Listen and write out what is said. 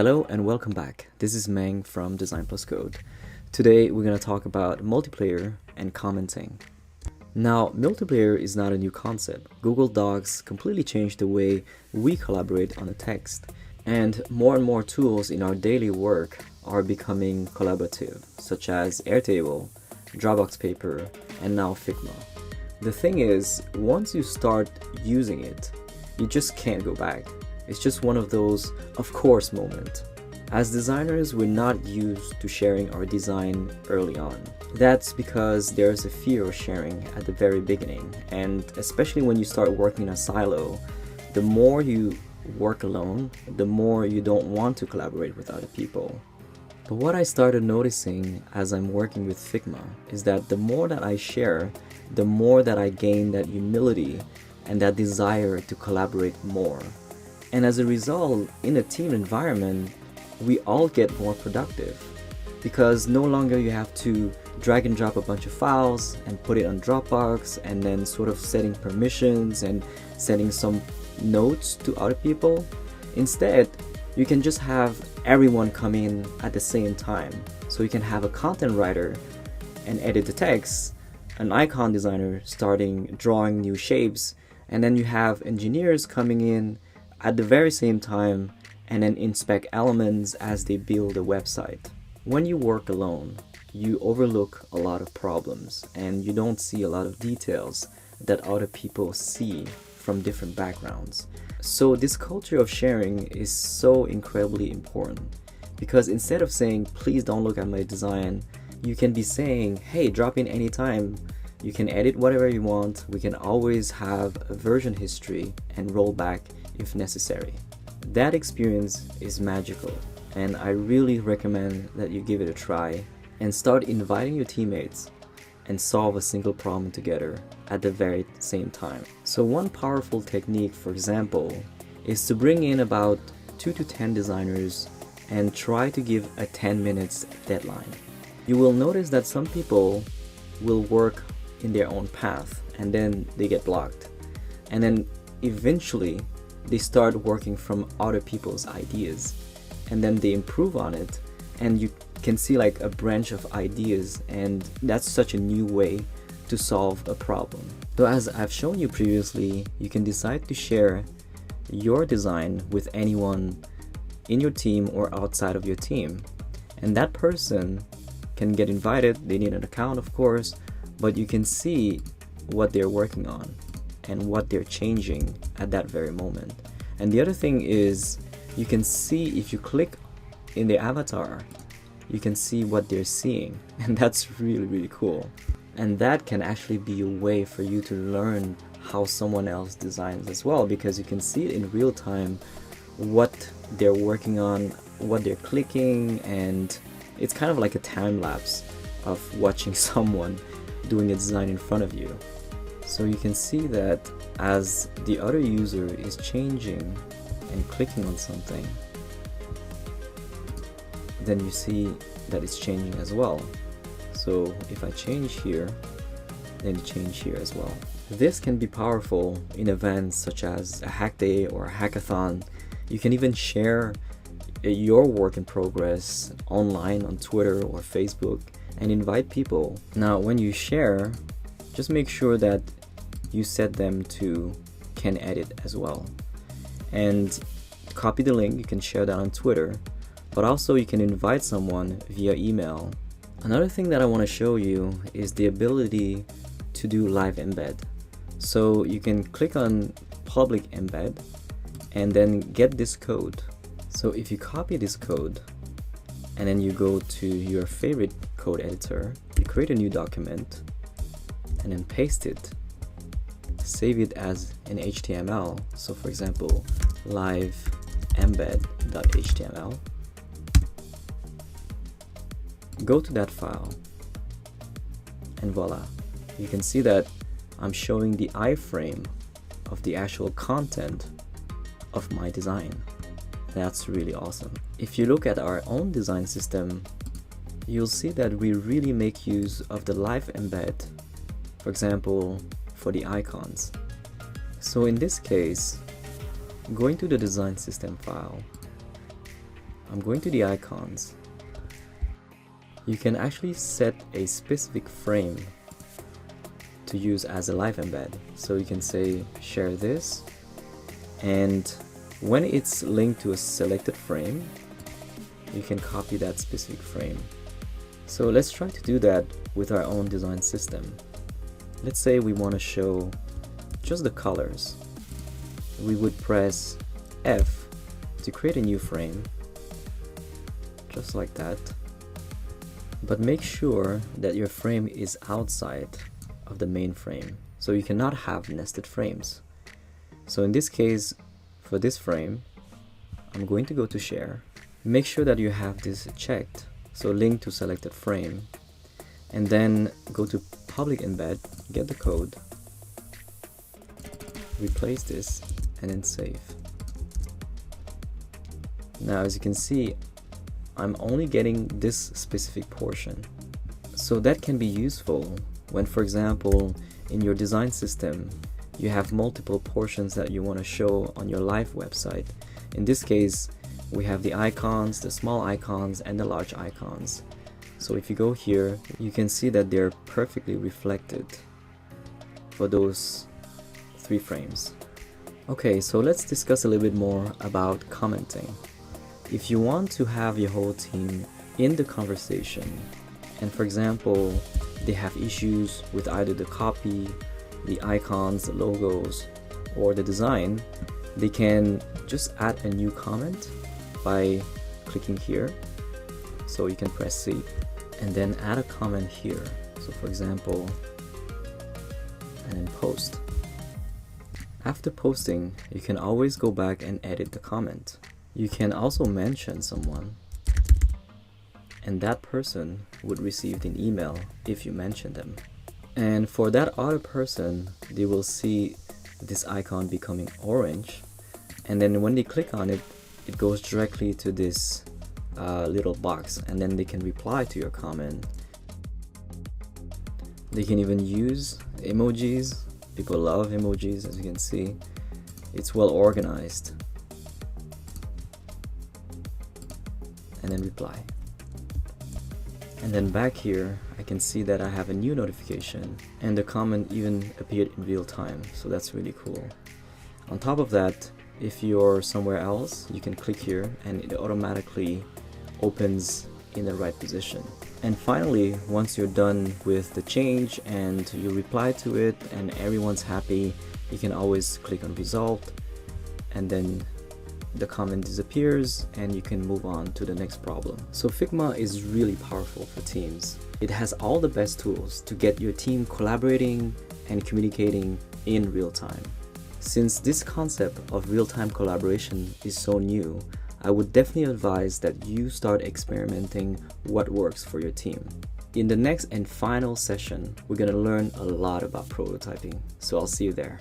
Hello and welcome back. This is Meng from Design Plus Code. Today we're going to talk about multiplayer and commenting. Now, multiplayer is not a new concept. Google Docs completely changed the way we collaborate on a text, and more tools in our daily work are becoming collaborative, such as Airtable, Dropbox Paper, and now Figma. The thing is, once you start using it, you just can't go back. It's just one of those of course moments. As designers, we're not used to sharing our design early on. That's because there's a fear of sharing at the very beginning, and especially when you start working in a silo, the more you work alone, the more you don't want to collaborate with other people. But what I started noticing as I'm working with Figma is that the more that I share, the more that I gain that humility and that desire to collaborate more. And as a result, in a team environment, we all get more productive because no longer you have to drag and drop a bunch of files and put it on Dropbox and then sort of setting permissions and setting some notes to other people. Instead, you can just have everyone come in at the same time. So you can have a content writer and edit the text, an icon designer starting drawing new shapes, and then you have engineers coming in at the very same time and then inspect elements as they build a website. When you work alone, you overlook a lot of problems and you don't see a lot of details that other people see from different backgrounds. So this culture of sharing is so incredibly important because instead of saying, please don't look at my design, you can be saying, hey, drop in anytime. You can edit whatever you want. We can always have a version history and roll back if necessary. That experience is magical, and I really recommend that you give it a try and start inviting your teammates and solve a single problem together at the very same time. So one powerful technique, for example, is to bring in about 2 to 10 designers and try to give a 10 minutes deadline. You will notice that some people will work in their own path and then they get blocked. And then eventually they start working from other people's ideas and then they improve on it, and you can see like a branch of ideas, and that's such a new way to solve a problem. So as I've shown you previously, you can decide to share your design with anyone in your team or outside of your team, and that person can get invited. They need an account, of course, but you can see what they're working on and what they're changing at that very moment. And the other thing is, you can see if you click in the avatar, you can see what they're seeing, and that's really cool. And that can actually be a way for you to learn how someone else designs as well, because you can see it in real time what they're working on, what they're clicking, and it's kind of like a time lapse of watching someone doing a design in front of you. So you can see that as the other user is changing and clicking on something, then you see that it's changing as well. So if I change here, then you change here as well. This can be powerful in events such as a hack day or a hackathon. You can even share your work in progress online on Twitter or Facebook and invite people. Now, when you share, just make sure that you set them to can edit as well. And copy the link, you can share that on Twitter, but also you can invite someone via email. Another thing that I want to show you is the ability to do live embed. So you can click on public embed and then get this code. So if you copy this code and then you go to your favorite code editor, you create a new document and then paste it. Save it as an HTML. So for example, live embed.html. Go to that file and voila. You can see that I'm showing the iframe of the actual content of my design. That's really awesome. If you look at our own design system, you'll see that we really make use of the live embed, for example, for the icons. So in this case, going to the design system file, I'm going to the icons. You can actually set a specific frame to use as a live embed. So you can say share this, and when it's linked to a selected frame, you can copy that specific frame. So let's try to do that with our own design system. Let's say we want to show just the colors. We would press F to create a new frame, just like that. But make sure that your frame is outside of the main frame, so you cannot have nested frames. So in this case, for this frame, I'm going to go to share. Make sure that you have this checked, so link to selected frame, and then go to public embed, get the code, replace this, and then save. Now as you can see, I'm only getting this specific portion. So that can be useful when, for example, in your design system, you have multiple portions that you want to show on your live website. In this case, we have the icons, the small icons, and the large icons. So if you go here, you can see that they're perfectly reflected for those 3 frames. Okay, so let's discuss a little bit more about commenting. If you want to have your whole team in the conversation, and for example, they have issues with either the copy, the icons, the logos, or the design, they can just add a new comment by clicking here. So you can press C and then add a comment here. So for example, and then post. After posting, you can always go back and edit the comment. You can also mention someone, and that person would receive an email if you mention them. And for that other person, they will see this icon becoming orange, and then when they click on it, it goes directly to this little box, and then they can reply to your comment. They can even use emojis. People love emojis, as you can see. It's well organized. And then reply. And then back here, I can see that I have a new notification, and the comment even appeared in real time, so that's really cool. On top of that, if you're somewhere else, you can click here and it automatically opens in the right position. And finally, once you're done with the change and you reply to it and everyone's happy, you can always click on result, and then the comment disappears and you can move on to the next problem. So Figma is really powerful for teams. It has all the best tools to get your team collaborating and communicating in real time. Since this concept of real-time collaboration is so new, I would definitely advise that you start experimenting what works for your team. In the next and final session, we're going to learn a lot about prototyping, so I'll see you there.